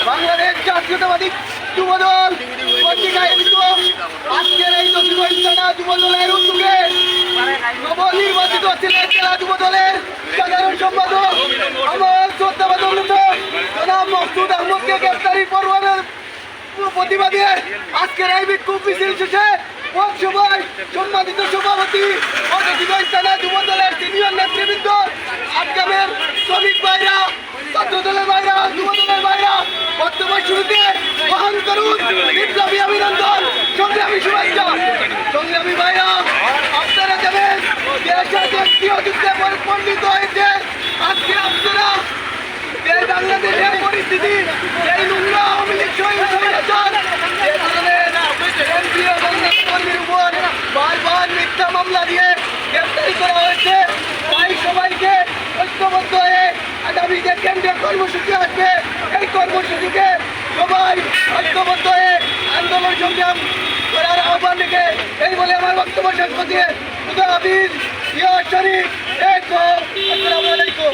বাংলাদেশ জাতীয়তাবাদী যুবদল পত্রিকায় আজকের এই দক্ষিণা যুবদলের উদ্যোগে নবনির্বাচিত সিলেট জেলা যুবদলের সাধারণ সম্পাদক আমার শ্রদ্ধাবাদক জনাব মকসুদ আহমদকে গ্রেফতারি পরোয়ানার প্রতিবাদে আজকের এই বিক্ষোভ মিছিল শেষে সভায় সম্মানিত সভাপতি থানা যুবদলের সিনিয়র নেতৃবৃন্দ আজকের শ্রমিক ভাইরা ছাত্র দলের ভাইরা যুবদলের ভাইরা বর্তমান শুরুতে বহন করুন বিপ্লবী অভিনন্দন সংগ্রামী শুভেচ্ছা। সংগ্রামী ভাইরা আপনারা যাবেন দেশের জাতীয় যুদ্ধে পরিণত হয়েছে। আজকে আপনারা এই বাংলাদেশের পরিস্থিতি এই নোংরা আওয়ামী লীগ কর্মীর উপর বারবার মিথ্যা মামলা দিয়ে গ্রেফতারি করা হয়েছে। তাই সবাইকে ঐক্যবদ্ধ হয়ে আগামী যে কেন্দ্রীয় কর্মসূচি আসবে এই কর্মসূচিকে সবাই ঐক্যবদ্ধ হয়ে আন্দোলন সংগ্রাম করার আহ্বান রেখে এই বলে আমার বক্তব্য শেষ করছি। খুদা হাফিজ, ইয়া শরীফ, আসসালামু আলাইকুম।